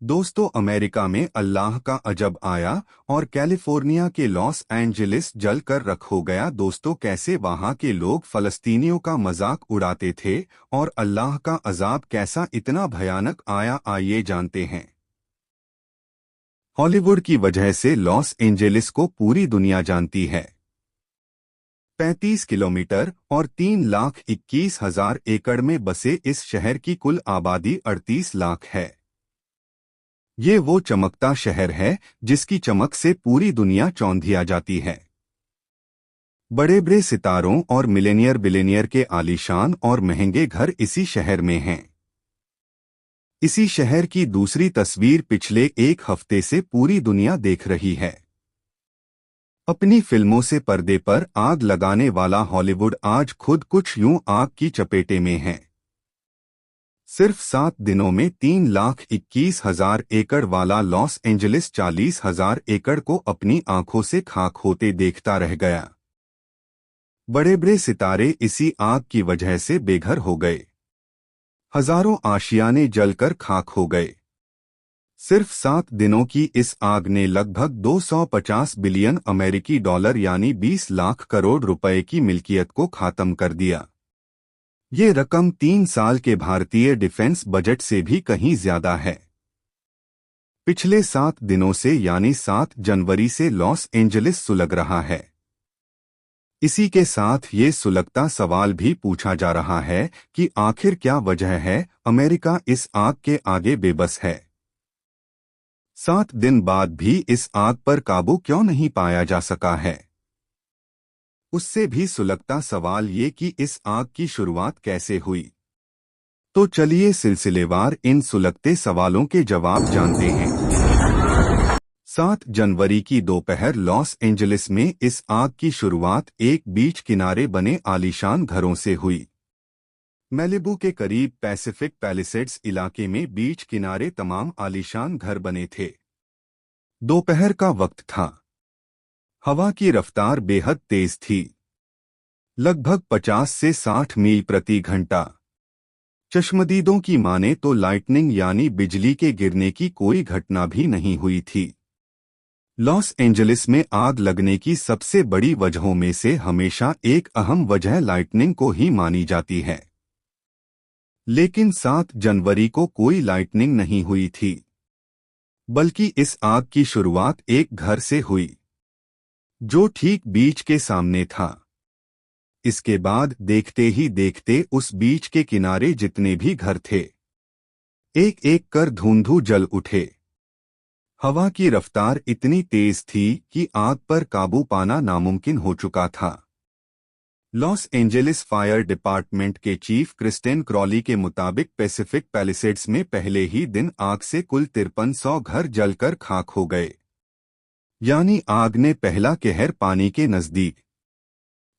दोस्तों, अमेरिका में अल्लाह का अजब आया और कैलिफोर्निया के लॉस एंजलिस जल कर रख हो गया। दोस्तों, कैसे वहां के लोग फलस्तीनियों का मजाक उड़ाते थे और अल्लाह का अजाब कैसा इतना भयानक आया, आइए जानते हैं। हॉलीवुड की वजह से लॉस एंजलिस को पूरी दुनिया जानती है। 35 किलोमीटर और 3,21,000 एकड़ में बसे इस शहर की कुल आबादी 38 लाख है। ये वो चमकता शहर है जिसकी चमक से पूरी दुनिया चौंधिया जाती है। बड़े बड़े सितारों और मिलेनियर बिलेनियर के आलीशान और महंगे घर इसी शहर में हैं। इसी शहर की दूसरी तस्वीर पिछले एक हफ्ते से पूरी दुनिया देख रही है। अपनी फिल्मों से पर्दे पर आग लगाने वाला हॉलीवुड आज खुद कुछ यूं आग की चपेटे में है। सिर्फ 7 दिनों में 3,21,000 एकड़ वाला लॉस एंजलिस 40,000 एकड़ को अपनी आंखों से खाक होते देखता रह गया। बड़े बड़े सितारे इसी आग की वजह से बेघर हो गए। हजारों आशियाने जलकर खाक हो गए। सिर्फ 7 दिनों की इस आग ने लगभग 250 बिलियन अमेरिकी डॉलर यानी 20 लाख करोड़ रुपए की मिल्कियत को खत्म कर दिया। ये रकम 3 साल के भारतीय डिफेंस बजट से भी कहीं ज्यादा है। पिछले 7 दिनों से यानी 7 जनवरी से लॉस एंजलिस सुलग रहा है। इसी के साथ ये सुलगता सवाल भी पूछा जा रहा है कि आखिर क्या वजह है, अमेरिका इस आग के आगे बेबस है। 7 दिन बाद भी इस आग पर काबू क्यों नहीं पाया जा सका है। उससे भी सुलगता सवाल ये कि इस आग की शुरुआत कैसे हुई। तो चलिए सिलसिलेवार इन सुलगते सवालों के जवाब जानते हैं। 7 जनवरी की दोपहर लॉस एंजलिस में इस आग की शुरुआत एक बीच किनारे बने आलीशान घरों से हुई। मैलिबू के करीब पैसिफिक पैलिसेड्स इलाके में बीच किनारे तमाम आलीशान घर बने थे। दोपहर का वक्त था। हवा की रफ्तार बेहद तेज थी, लगभग 50 से 60 मील प्रति घंटा। चश्मदीदों की माने तो लाइटनिंग यानी बिजली के गिरने की कोई घटना भी नहीं हुई थी। लॉस एंजलिस में आग लगने की सबसे बड़ी वजहों में से हमेशा एक अहम वजह लाइटनिंग को ही मानी जाती है। लेकिन 7 जनवरी को कोई लाइटनिंग नहीं हुई थी, बल्कि इस आग की शुरुआत एक घर से हुई जो ठीक बीच के सामने था। इसके बाद देखते ही देखते उस बीच के किनारे जितने भी घर थे, एक एक कर धुंधु जल उठे। हवा की रफ्तार इतनी तेज थी कि आग पर काबू पाना नामुमकिन हो चुका था। लॉस एंजेलिस फायर डिपार्टमेंट के चीफ क्रिस्टेन क्रॉली के मुताबिक पैसिफिक पैलिसेड्स में पहले ही दिन आग से कुल 5300 घर जलकर खाक हो गए। यानी आग ने पहला कहर पानी के नजदीक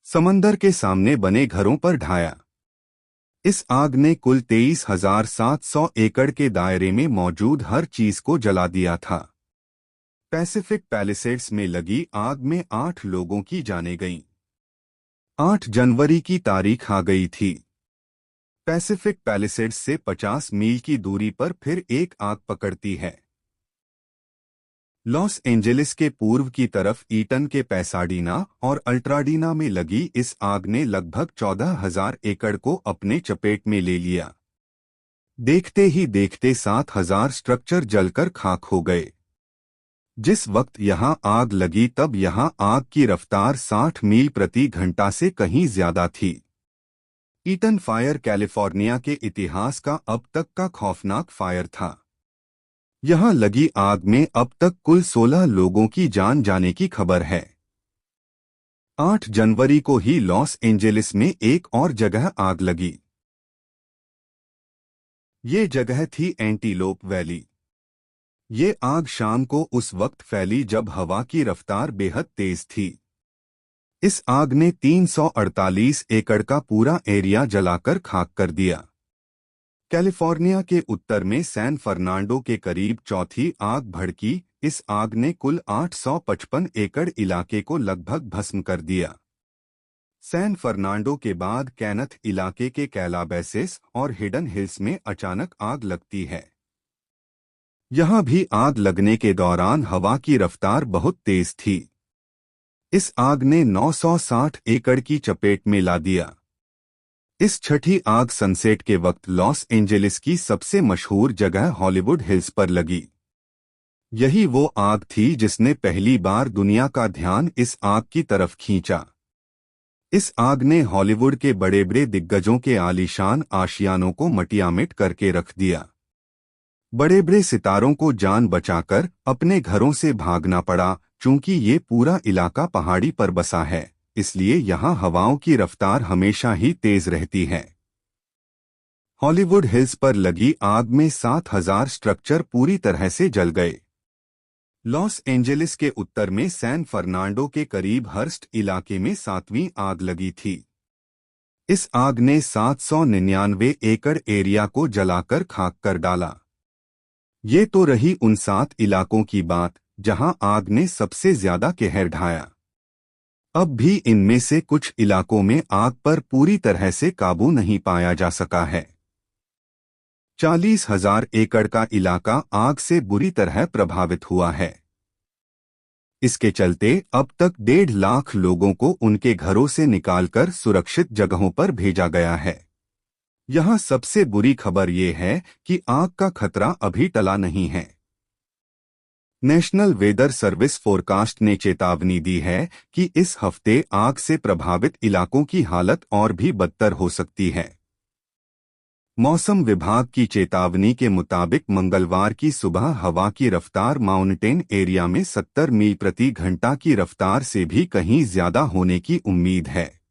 समंदर के सामने बने घरों पर ढाया। इस आग ने कुल 23,700 एकड़ के दायरे में मौजूद हर चीज को जला दिया था। पैसिफिक पैलिसेड्स में लगी आग में 8 लोगों की जानें गईं। 8 जनवरी की तारीख आ गई थी। पैसिफिक पैलिसेड्स से 50 मील की दूरी पर फिर एक आग पकड़ती है। लॉस एंजेलिस के पूर्व की तरफ ईटन के पैसाडीना और अल्ट्राडीना में लगी इस आग ने लगभग 14,000 एकड़ को अपने चपेट में ले लिया। देखते ही देखते 7,000 स्ट्रक्चर जलकर खाक हो गए। जिस वक्त यहां आग लगी तब यहां आग की रफ्तार 60 मील प्रति घंटा से कहीं ज्यादा थी। ईटन फायर कैलिफोर्निया के इतिहास का अब तक का खौफनाक फायर था। यहां लगी आग में अब तक कुल 16 लोगों की जान जाने की खबर है। 8 जनवरी को ही लॉस एंजेलिस में एक और जगह आग लगी। ये जगह थी एंटीलोप वैली। ये आग शाम को उस वक्त फैली जब हवा की रफ्तार बेहद तेज थी। इस आग ने 348 एकड़ का पूरा एरिया जलाकर खाक कर दिया। कैलिफोर्निया के उत्तर में सैन फर्नांडो के करीब चौथी आग भड़की। इस आग ने कुल 855 एकड़ इलाके को लगभग भस्म कर दिया। सैन फर्नांडो के बाद कैनथ इलाके के कैलाबैसिस और हिडन हिल्स में अचानक आग लगती है। यहां भी आग लगने के दौरान हवा की रफ्तार बहुत तेज थी। इस आग ने 960 एकड़ की चपेट में ला दिया। इस छठी आग सनसेट के वक्त लॉस एंजेलिस की सबसे मशहूर जगह हॉलीवुड हिल्स पर लगी। यही वो आग थी जिसने पहली बार दुनिया का ध्यान इस आग की तरफ खींचा। इस आग ने हॉलीवुड के बड़े बड़े दिग्गजों के आलीशान आशियानों को मटियामिट करके रख दिया। बड़े बड़े सितारों को जान बचाकर अपने घरों से भागना पड़ा। चूंकि ये पूरा इलाका पहाड़ी पर बसा है, इसलिए यहाँ हवाओं की रफ्तार हमेशा ही तेज रहती है। हॉलीवुड हिल्स पर लगी आग में 7,000 स्ट्रक्चर पूरी तरह से जल गए। लॉस एंजेलिस के उत्तर में सैन फर्नांडो के करीब हर्स्ट इलाके में 7वीं आग लगी थी। इस आग ने 799 एकड़ एरिया को जलाकर खाक कर डाला। ये तो रही उन 7 इलाकों की बात जहां आग ने सबसे ज्यादा कहर ढाया। अब भी इनमें से कुछ इलाकों में आग पर पूरी तरह से काबू नहीं पाया जा सका है। 40,000 एकड़ का इलाका आग से बुरी तरह प्रभावित हुआ है। इसके चलते अब तक 1.5 लाख लोगों को उनके घरों से निकालकर सुरक्षित जगहों पर भेजा गया है। यहाँ सबसे बुरी खबर ये है कि आग का खतरा अभी टला नहीं है। नेशनल वेदर सर्विस फोरकास्ट ने चेतावनी दी है कि इस हफ्ते आग से प्रभावित इलाकों की हालत और भी बदतर हो सकती है। मौसम विभाग की चेतावनी के मुताबिक मंगलवार की सुबह हवा की रफ्तार माउंटेन एरिया में 70 मील प्रति घंटा की रफ्तार से भी कहीं ज्यादा होने की उम्मीद है।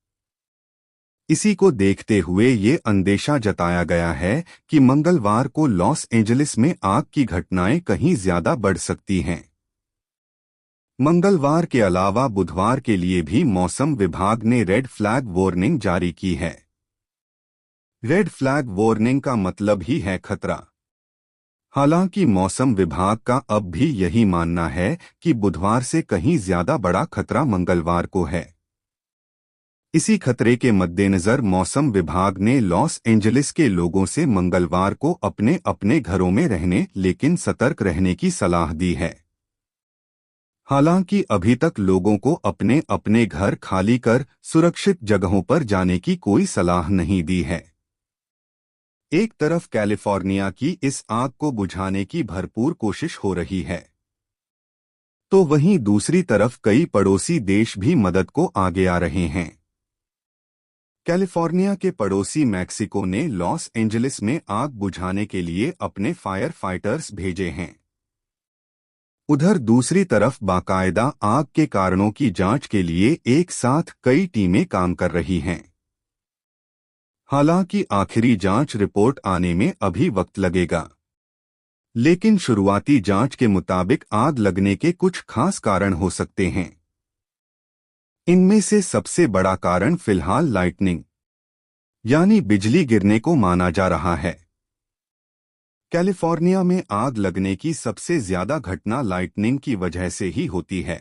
इसी को देखते हुए ये अंदेशा जताया गया है कि मंगलवार को लॉस एंजलिस में आग की घटनाएं कहीं ज्यादा बढ़ सकती हैं। मंगलवार के अलावा बुधवार के लिए भी मौसम विभाग ने रेड फ्लैग वार्निंग जारी की है। रेड फ्लैग वार्निंग का मतलब ही है खतरा। हालांकि मौसम विभाग का अब भी यही मानना है कि बुधवार से कहीं ज्यादा बड़ा खतरा मंगलवार को है। इसी खतरे के मद्देनजर मौसम विभाग ने लॉस एंजलिस के लोगों से मंगलवार को अपने अपने घरों में रहने लेकिन सतर्क रहने की सलाह दी है। हालांकि अभी तक लोगों को अपने अपने घर खाली कर सुरक्षित जगहों पर जाने की कोई सलाह नहीं दी है। एक तरफ कैलिफोर्निया की इस आग को बुझाने की भरपूर कोशिश हो रही है, तो वहीं दूसरी तरफ कई पड़ोसी देश भी मदद को आगे आ रहे हैं। कैलिफोर्निया के पड़ोसी मैक्सिको ने लॉस एंजलिस में आग बुझाने के लिए अपने फायर फाइटर्स भेजे हैं। उधर दूसरी तरफ बाकायदा आग के कारणों की जांच के लिए एक साथ कई टीमें काम कर रही हैं। हालांकि आखिरी जांच रिपोर्ट आने में अभी वक्त लगेगा, लेकिन शुरुआती जांच के मुताबिक आग लगने के कुछ खास कारण हो सकते हैं। इनमें से सबसे बड़ा कारण फिलहाल लाइटनिंग यानी बिजली गिरने को माना जा रहा है। कैलिफोर्निया में आग लगने की सबसे ज्यादा घटना लाइटनिंग की वजह से ही होती है।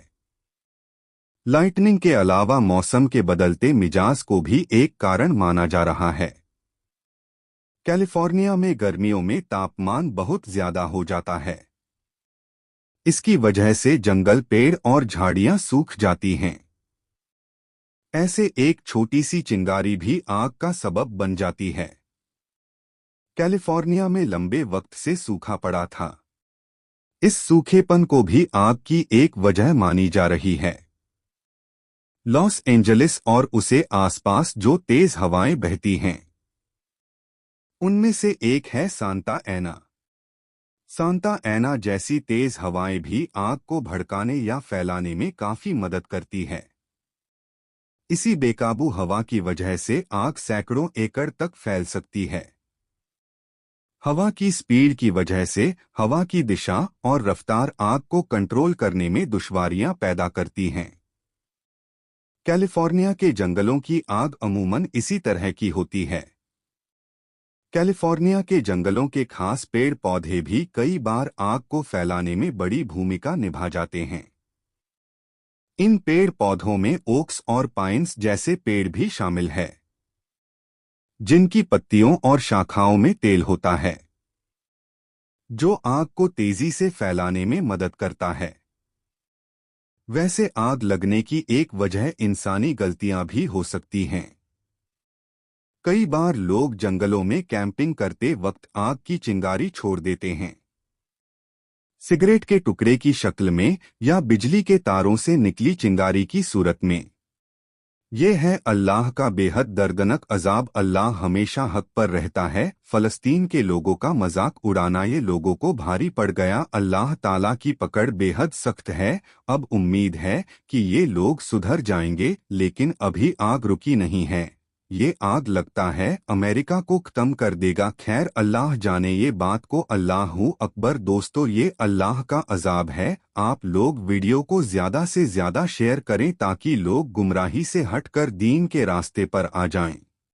लाइटनिंग के अलावा मौसम के बदलते मिजाज को भी एक कारण माना जा रहा है। कैलिफोर्निया में गर्मियों में तापमान बहुत ज्यादा हो जाता है। इसकी वजह से जंगल, पेड़ और झाड़ियां सूख जाती हैं। ऐसे एक छोटी सी चिंगारी भी आग का सबब बन जाती है। कैलिफोर्निया में लंबे वक्त से सूखा पड़ा था। इस सूखेपन को भी आग की एक वजह मानी जा रही है। लॉस एंजलिस और उसे आसपास जो तेज हवाएं बहती हैं, उनमें से एक है सांता एना। सांता एना जैसी तेज हवाएं भी आग को भड़काने या फैलाने में काफी मदद करती है। इसी बेकाबू हवा की वजह से आग सैकड़ों एकड़ तक फैल सकती है। हवा की स्पीड की वजह से हवा की दिशा और रफ्तार आग को कंट्रोल करने में दुश्वारियां पैदा करती हैं। कैलिफोर्निया के जंगलों की आग अमूमन इसी तरह की होती है। कैलिफोर्निया के जंगलों के खास पेड़ पौधे भी कई बार आग को फैलाने में बड़ी भूमिका निभा जाते हैं। इन पेड़ पौधों में ओक्स और पाइन्स जैसे पेड़ भी शामिल है, जिनकी पत्तियों और शाखाओं में तेल होता है। जो आग को तेजी से फैलाने में मदद करता है। वैसे आग लगने की एक वजह इंसानी गलतियां भी हो सकती हैं। कई बार लोग जंगलों में कैंपिंग करते वक्त आग की चिंगारी छोड़ देते हैं। सिगरेट के टुकड़े की शक्ल में या बिजली के तारों से निकली चिंगारी की सूरत में। ये है अल्लाह का बेहद दर्दनाक अजाब। अल्लाह हमेशा हक पर रहता है। फलस्तीन के लोगों का मजाक उड़ाना ये लोगों को भारी पड़ गया। अल्लाह ताला की पकड़ बेहद सख्त है। अब उम्मीद है कि ये लोग सुधर जाएंगे, लेकिन अभी आग रुकी नहीं है। ये आग लगता है अमेरिका को खत्म कर देगा। खैर अल्लाह जाने ये बात को। अल्लाहू अकबर। दोस्तों, ये अल्लाह का अजाब है। आप लोग वीडियो को ज्यादा से ज्यादा शेयर करें ताकि लोग गुमराही से हटकर दीन के रास्ते पर आ जाएं।